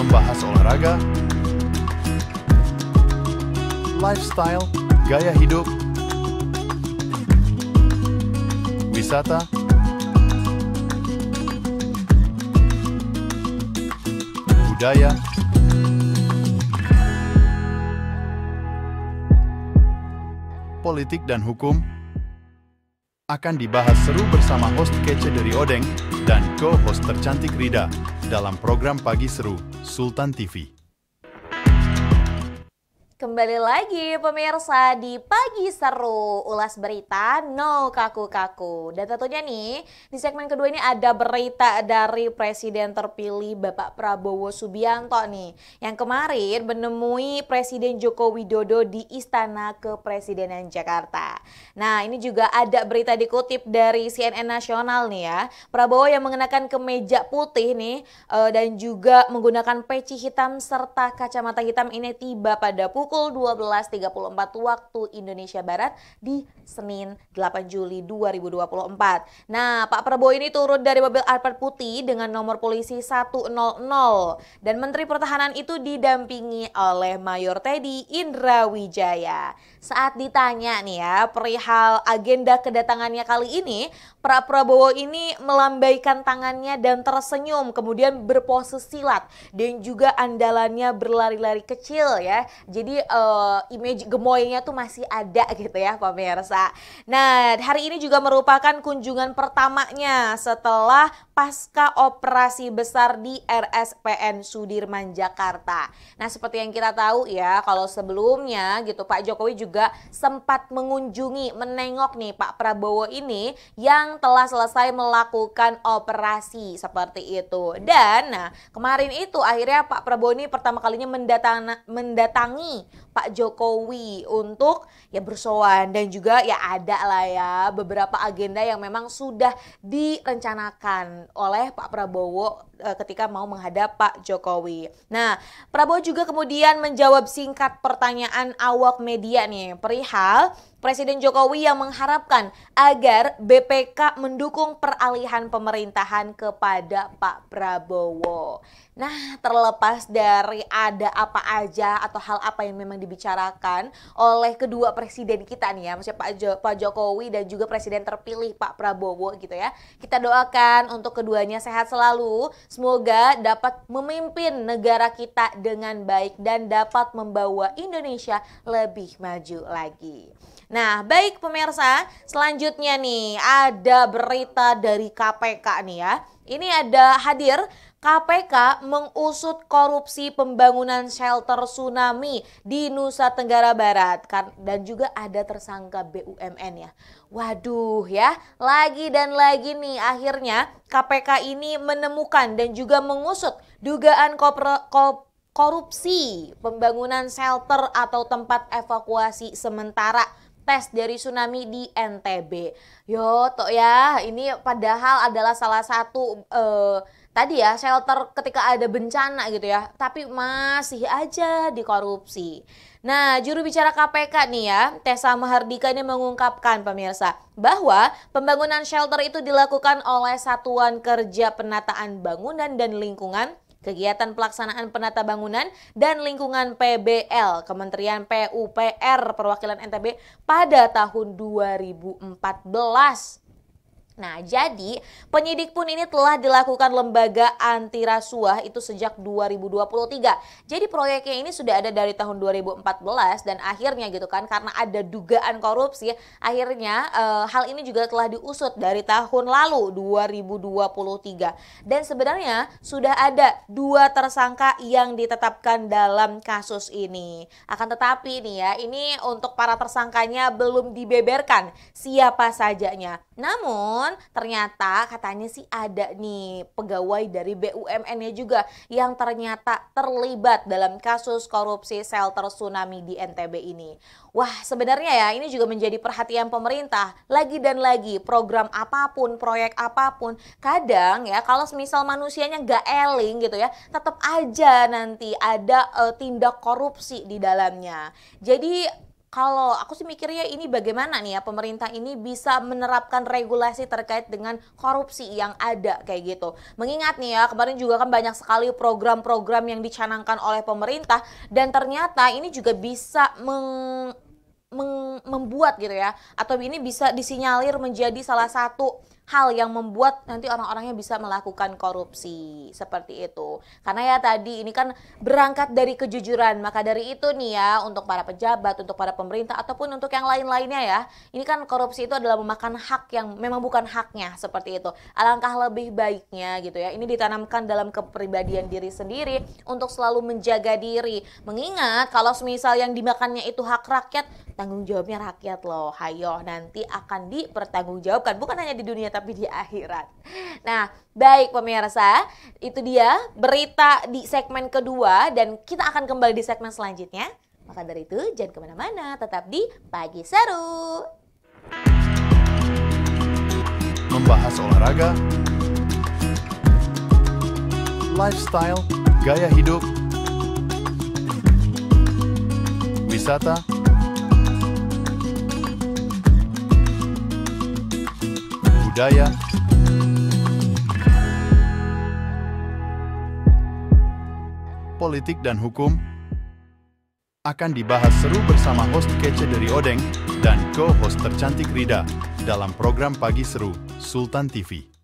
membahas olahraga, lifestyle, gaya hidup, wisata, budaya, politik dan hukum akan dibahas seru bersama host kece dari Odeng dan co-host tercantik Rida dalam program Pagi Seru Sultan TV. Kembali lagi pemirsa di Pagi Seru, ulas berita no kaku-kaku. Dan tentunya nih di segmen kedua ini ada berita dari Presiden terpilih Bapak Prabowo Subianto nih, yang kemarin menemui Presiden Joko Widodo di Istana Kepresidenan Jakarta. Nah, ini juga ada berita dikutip dari CNN Nasional nih ya. Prabowo yang mengenakan kemeja putih nih dan juga menggunakan peci hitam serta kacamata hitam ini tiba pada pukul 12.34 waktu Indonesia Barat di Senin 8 Juli 2024. Nah, Pak Prabowo ini turun dari mobil Alphard putih dengan nomor polisi 100 dan Menteri Pertahanan itu didampingi oleh Mayor Teddy Indrawijaya. Saat ditanya nih ya perihal agenda kedatangannya kali ini, Pak Prabowo ini melambaikan tangannya dan tersenyum, kemudian berpose silat dan juga andalannya berlari-lari kecil ya. Jadi image gemoynya tuh masih ada gitu ya pemirsa. Nah, hari ini juga merupakan kunjungan pertamanya setelah pasca operasi besar di RSPN Sudirman Jakarta. Nah, seperti yang kita tahu ya, kalau sebelumnya gitu Pak Jokowi juga sempat menengok nih Pak Prabowo ini yang telah selesai melakukan operasi seperti itu. Dan nah, kemarin itu akhirnya Pak Prabowo ini pertama kalinya mendatangi Pak Jokowi untuk ya bersowan dan juga ya ada lah ya beberapa agenda yang memang sudah direncanakan oleh Pak Prabowo ketika mau menghadap Pak Jokowi. Nah, Prabowo juga kemudian menjawab singkat pertanyaan awak media nih perihal Presiden Jokowi yang mengharapkan agar BPK mendukung peralihan pemerintahan kepada Pak Prabowo. Nah, terlepas dari ada apa aja atau hal apa yang memang dibicarakan oleh kedua presiden kita nih ya, maksudnya Pak Jokowi dan juga presiden terpilih Pak Prabowo gitu ya. Kita doakan untuk keduanya sehat selalu, semoga dapat memimpin negara kita dengan baik dan dapat membawa Indonesia lebih maju lagi. Nah, baik pemirsa, selanjutnya nih ada berita dari KPK nih ya. Ini ada hadir KPK mengusut korupsi pembangunan shelter tsunami di Nusa Tenggara Barat dan juga ada tersangka BUMN ya. Waduh ya, lagi dan lagi nih akhirnya KPK ini menemukan dan juga mengusut dugaan korupsi pembangunan shelter atau tempat evakuasi sementara tes dari tsunami di NTB. Yo, toh ya, ini padahal adalah salah satu tadi ya shelter ketika ada bencana gitu ya, tapi masih aja dikorupsi. Nah, juru bicara KPK nih ya, Tessa Mahardika ini mengungkapkan pemirsa bahwa pembangunan shelter itu dilakukan oleh Satuan Kerja Penataan Bangunan dan Lingkungan, Kegiatan Pelaksanaan Penata Bangunan dan Lingkungan PBL, Kementerian PUPR Perwakilan NTB pada tahun 2014. Nah, jadi penyidik pun ini telah dilakukan lembaga anti rasuah itu sejak 2023. Jadi proyeknya ini sudah ada dari tahun 2014 dan akhirnya gitu kan karena ada dugaan korupsi, akhirnya hal ini juga telah diusut dari tahun lalu 2023. Dan sebenarnya sudah ada 2 tersangka yang ditetapkan dalam kasus ini. Akan tetapi nih ya, ini untuk para tersangkanya belum dibeberkan siapa sajanya. Namun ternyata katanya sih ada nih pegawai dari BUMN-nya juga yang ternyata terlibat dalam kasus korupsi shelter tsunami di NTB ini. Wah, sebenarnya ya ini juga menjadi perhatian pemerintah. Lagi dan lagi program apapun, proyek apapun, kadang ya kalau misal manusianya nggak eling gitu ya, tetap aja nanti ada tindak korupsi di dalamnya. Jadi kalau aku sih mikirnya ini bagaimana nih ya pemerintah ini bisa menerapkan regulasi terkait dengan korupsi yang ada kayak gitu. Mengingat nih ya kemarin juga kan banyak sekali program-program yang dicanangkan oleh pemerintah dan ternyata ini juga bisa membuat gitu ya, atau ini bisa disinyalir menjadi salah satu hal yang membuat nanti orang-orangnya bisa melakukan korupsi seperti itu. Karena ya tadi ini kan berangkat dari kejujuran, maka dari itu nih ya untuk para pejabat, untuk para pemerintah ataupun untuk yang lain-lainnya ya, ini kan korupsi itu adalah memakan hak yang memang bukan haknya seperti itu. Alangkah lebih baiknya gitu ya, ini ditanamkan dalam kepribadian diri sendiri untuk selalu menjaga diri. Mengingat kalau semisal yang dimakannya itu hak rakyat, tanggung jawabnya rakyat loh. Hayo nanti akan dipertanggungjawabkan bukan hanya di dunia tapi di akhirat. Nah, baik pemirsa, itu dia berita di segmen kedua dan kita akan kembali di segmen selanjutnya. Maka dari itu jangan kemana-mana, tetap di Pagi Seru. Membahas olahraga, lifestyle, gaya hidup, wisata, budaya, politik dan hukum akan dibahas seru bersama host kece dari Odeng dan co-host tercantik Rida dalam program Pagi Seru Sultan TV.